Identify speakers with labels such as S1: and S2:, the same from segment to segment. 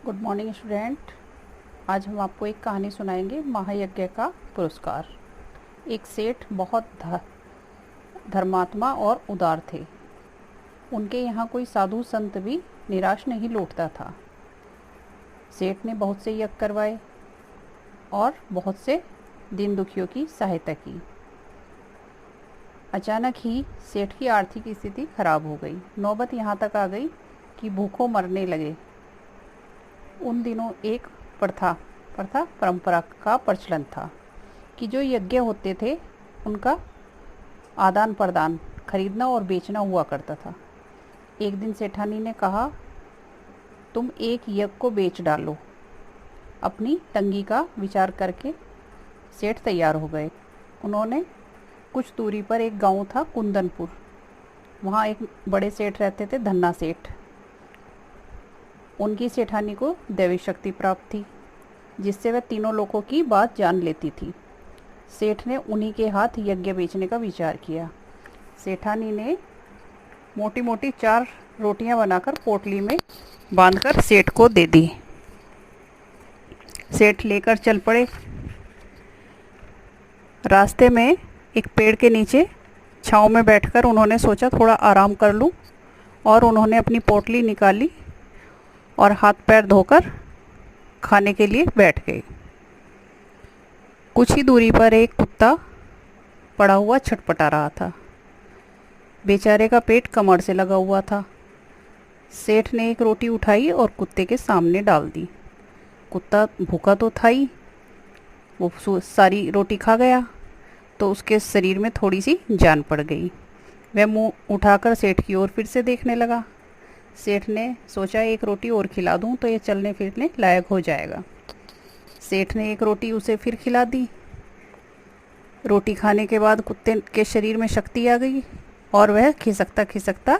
S1: Good morning student. आज हम आपको एक कहानी सुनाएंगे, महायज्ञ का पुरस्कार। एक सेठ बहुत धर्मात्मा और उदार थे। उनके यहाँ कोई साधु संत भी निराश नहीं लौटता था। सेठ ने बहुत से यज्ञ करवाए और बहुत से दीन दुखियों की सहायता की। अचानक ही सेठ की आर्थिक स्थिति खराब हो गई। नौबत यहाँ तक आ गई कि भूखों मरने लगे। उन दिनों एक परंपरा का प्रचलन था कि जो यज्ञ होते थे उनका आदान प्रदान, खरीदना और बेचना हुआ करता था। एक दिन सेठानी ने कहा, तुम एक यज्ञ को बेच डालो। अपनी तंगी का विचार करके सेठ तैयार हो गए। उन्होंने कुछ दूरी पर एक गांव था, कुंदनपुर। वहाँ एक बड़े सेठ रहते थे, धन्ना सेठ। उनकी सेठानी को दैवी शक्ति प्राप्त थी, जिससे वह तीनों लोगों की बात जान लेती थी। सेठ ने उन्हीं के हाथ यज्ञ बेचने का विचार किया। सेठानी ने मोटी मोटी 4 रोटियां बनाकर पोटली में बांधकर सेठ को दे दी। सेठ लेकर चल पड़े। रास्ते में एक पेड़ के नीचे छांव में बैठकर उन्होंने सोचा थोड़ा आराम कर लूं, और उन्होंने अपनी पोटली निकाली और हाथ पैर धोकर खाने के लिए बैठ गए। कुछ ही दूरी पर एक कुत्ता पड़ा हुआ छटपटा रहा था। बेचारे का पेट कमर से लगा हुआ था। सेठ ने एक रोटी उठाई और कुत्ते के सामने डाल दी। कुत्ता भूखा तो था ही, वो सारी रोटी खा गया तो उसके शरीर में थोड़ी सी जान पड़ गई। वह मुंह उठाकर सेठ की ओर फिर से देखने लगा। सेठ ने सोचा, एक रोटी और खिला दूं तो ये चलने फिरने लायक हो जाएगा। सेठ ने एक रोटी उसे फिर खिला दी। रोटी खाने के बाद कुत्ते के शरीर में शक्ति आ गई और वह खिसकता खिसकता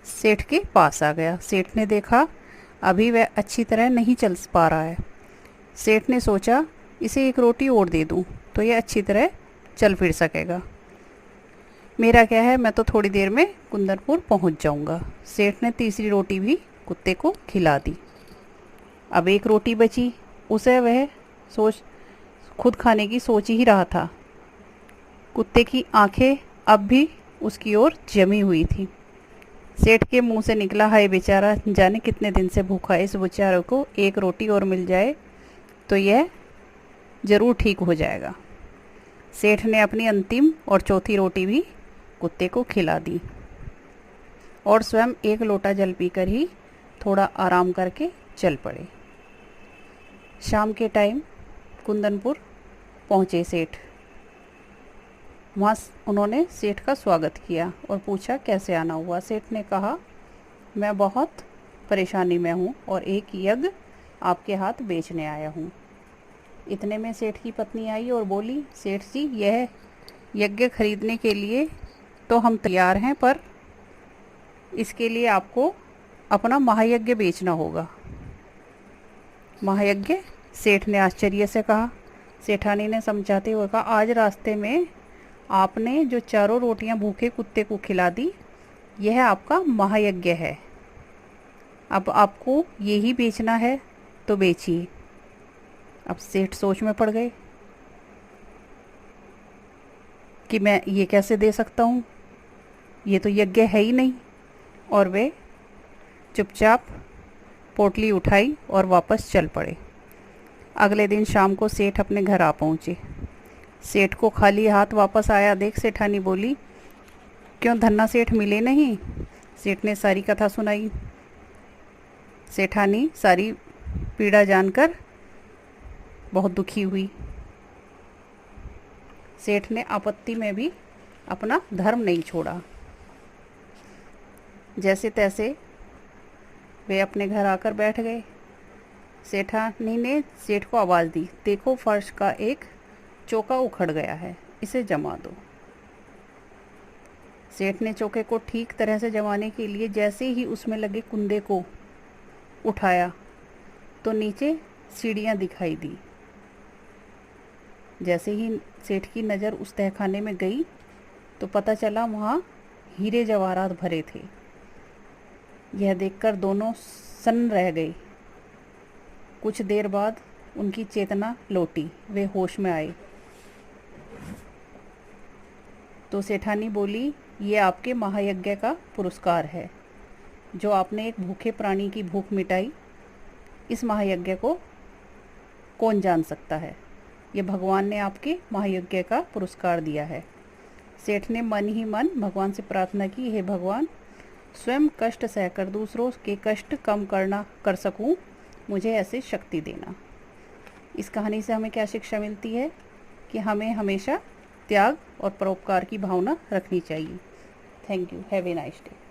S1: सेठ के पास आ गया। सेठ ने देखा अभी वह अच्छी तरह नहीं चल पा रहा है। सेठ ने सोचा, इसे एक रोटी और दे दूं तो यह अच्छी तरह चल फिर सकेगा। मेरा क्या है, मैं तो थोड़ी देर में कुंदनपुर पहुंच जाऊंगा। सेठ ने तीसरी रोटी भी कुत्ते को खिला दी। अब एक रोटी बची। उसे वह खुद खाने की सोच ही रहा था। कुत्ते की आंखें अब भी उसकी ओर जमी हुई थी। सेठ के मुंह से निकला, हाय बेचारा, जाने कितने दिन से भूखा है, इस बेचारे को एक रोटी और मिल जाए तो यह ज़रूर ठीक हो जाएगा। सेठ ने अपनी अंतिम और चौथी रोटी भी कुत्ते को खिला दी और स्वयं एक लोटा जल पीकर ही थोड़ा आराम करके चल पड़े। शाम के टाइम कुंदनपुर पहुँचे सेठ। वहाँ उन्होंने सेठ का स्वागत किया और पूछा, कैसे आना हुआ। सेठ ने कहा, मैं बहुत परेशानी में हूँ और एक यज्ञ आपके हाथ बेचने आया हूँ। इतने में सेठ की पत्नी आई और बोली, सेठ जी, यह यज्ञ खरीदने के लिए तो हम तैयार हैं, पर इसके लिए आपको अपना महायज्ञ बेचना होगा। महायज्ञ? सेठ ने आश्चर्य से कहा। सेठानी ने समझाते हुए कहा, आज रास्ते में आपने जो 4 रोटियां भूखे कुत्ते को खिला दी, यह आपका महायज्ञ है। अब आपको यही बेचना है तो बेचिए। अब सेठ सोच में पड़ गए कि मैं ये कैसे दे सकता हूँ, ये तो यज्ञ है ही नहीं। और वे चुपचाप पोटली उठाई और वापस चल पड़े। अगले दिन शाम को सेठ अपने घर आ पहुँचे। सेठ को खाली हाथ वापस आया देख सेठानी बोली, क्यों धन्ना सेठ मिले नहीं? सेठ ने सारी कथा सुनाई। सेठानी सारी पीड़ा जानकर बहुत दुखी हुई। सेठ ने आपत्ति में भी अपना धर्म नहीं छोड़ा। जैसे तैसे वे अपने घर आकर बैठ गए। सेठानी ने सेठ को आवाज़ दी, देखो फर्श का एक चौका उखड़ गया है, इसे जमा दो। सेठ ने चौके को ठीक तरह से जमाने के लिए जैसे ही उसमें लगे कुंदे को उठाया तो नीचे सीढ़ियाँ दिखाई दी। जैसे ही सेठ की नज़र उस तहखाने में गई तो पता चला वहाँ हीरे जवाहरात भरे थे। यह देखकर दोनों सन्न रह गए। कुछ देर बाद उनकी चेतना लौटी, वे होश में आए। तो सेठानी बोली, ये आपके महायज्ञ का पुरस्कार है, जो आपने एक भूखे प्राणी की भूख मिटाई। इस महायज्ञ को कौन जान सकता है? ये भगवान ने आपके महायज्ञ का पुरस्कार दिया है। सेठ ने मन ही मन भगवान से प्रार्थना की, हे भगवान, स्वयं कष्ट सहकर दूसरों के कष्ट कम कर सकूं, मुझे ऐसी शक्ति देना। इस कहानी से हमें क्या शिक्षा मिलती है कि हमें हमेशा त्याग और परोपकार की भावना रखनी चाहिए। Thank you. Have a nice day.